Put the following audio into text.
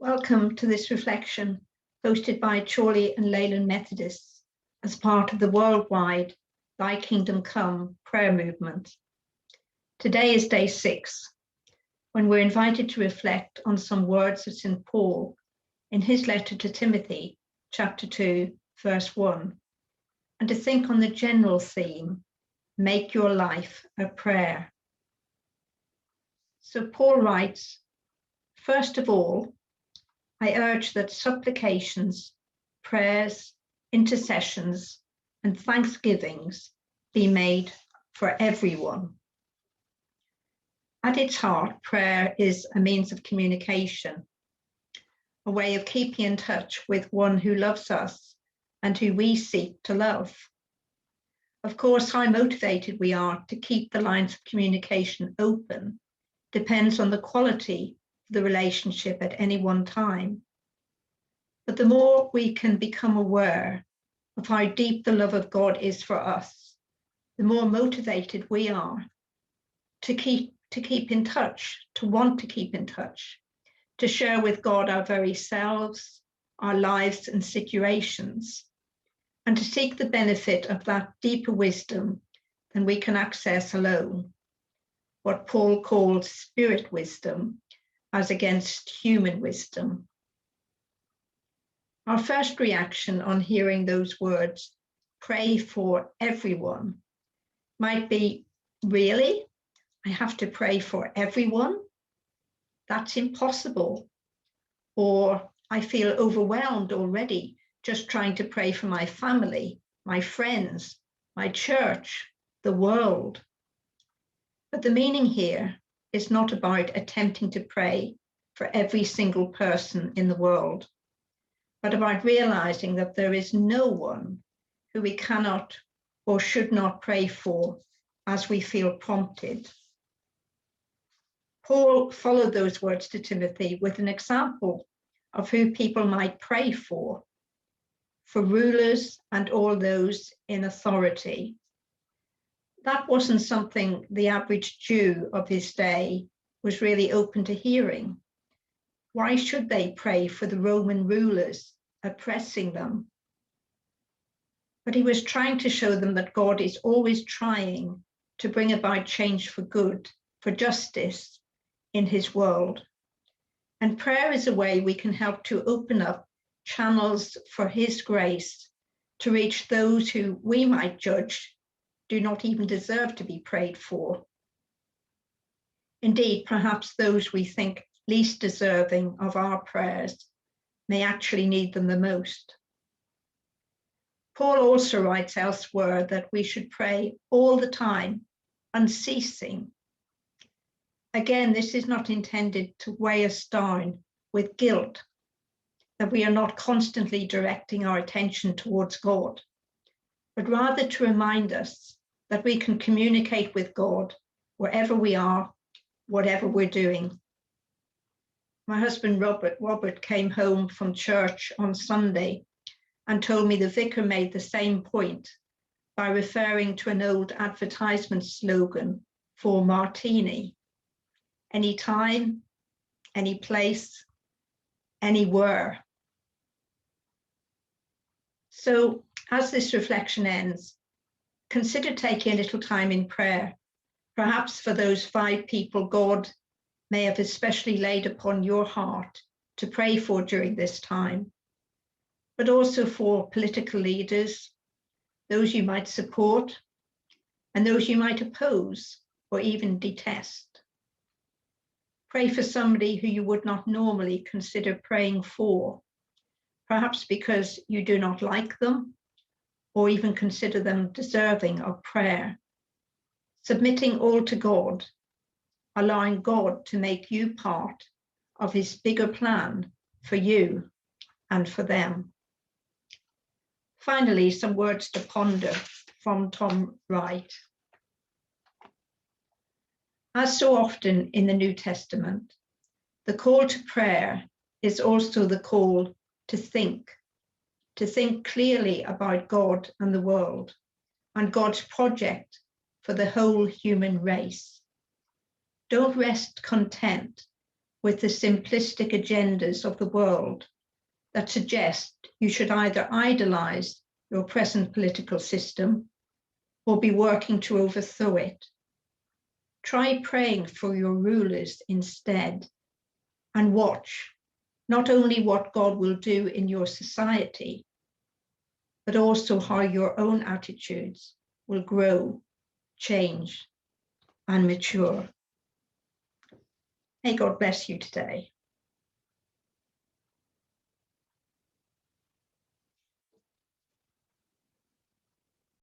Welcome to this reflection hosted by Chorley and Leyland Methodists as part of the worldwide Thy Kingdom Come prayer movement. Today is day 6, when we're invited to reflect on some words of St. Paul in his letter to Timothy, chapter 2, verse 1, and to think on the general theme, make your life a prayer. So Paul writes, first of all, I urge that supplications, prayers, intercessions, and thanksgivings be made for everyone. At its heart, prayer is a means of communication, a way of keeping in touch with one who loves us and who we seek to love. Of course, how motivated we are to keep the lines of communication open depends on the quality of the relationship at any one time. But the more we can become aware of how deep the love of God is for us, the more motivated we are to keep in touch, to want to keep in touch, to share with God our very selves, our lives and situations, and to seek the benefit of that deeper wisdom than we can access alone, what Paul calls spirit wisdom as against human wisdom. Our first reaction on hearing those words, pray for everyone, might be, really? I have to pray for everyone? That's impossible. Or I feel overwhelmed already just trying to pray for my family, my friends, my church, the world. But the meaning here is not about attempting to pray for every single person in the world, but about realizing that there is no one who we cannot or should not pray for as we feel prompted. Paul followed those words to Timothy with an example of who people might pray for rulers and all those in authority. That wasn't something the average Jew of his day was really open to hearing. Why should they pray for the Roman rulers oppressing them? But he was trying to show them that God is always trying to bring about change for good, for justice in his world. And prayer is a way we can help to open up channels for his grace to reach those who we might judge do not even deserve to be prayed for. Indeed, perhaps those we think least deserving of our prayers may actually need them the most. Paul also writes elsewhere that we should pray all the time, unceasing. Again, this is not intended to weigh us down with guilt, that we are not constantly directing our attention towards God, but rather to remind us that we can communicate with God wherever we are, whatever we're doing. My husband, Robert, came home from church on Sunday and told me the vicar made the same point by referring to an old advertisement slogan for martini. Anytime, any place, anywhere. So as this reflection ends, consider taking a little time in prayer, perhaps for those 5 people God may have especially laid upon your heart to pray for during this time, but also for political leaders, those you might support, and those you might oppose or even detest. Pray for somebody who you would not normally consider praying for, perhaps because you do not like them or even consider them deserving of prayer. Submitting all to God, allowing God to make you part of his bigger plan for you and for them. Finally, some words to ponder from Tom Wright. As so often in the New Testament, the call to prayer is also the call to think clearly about God and the world and God's project for the whole human race. Don't rest content with the simplistic agendas of the world that suggest you should either idolize your present political system or be working to overthrow it. Try praying for your rulers instead and watch not only what God will do in your society, but also how your own attitudes will grow, change, and mature. May God bless you today.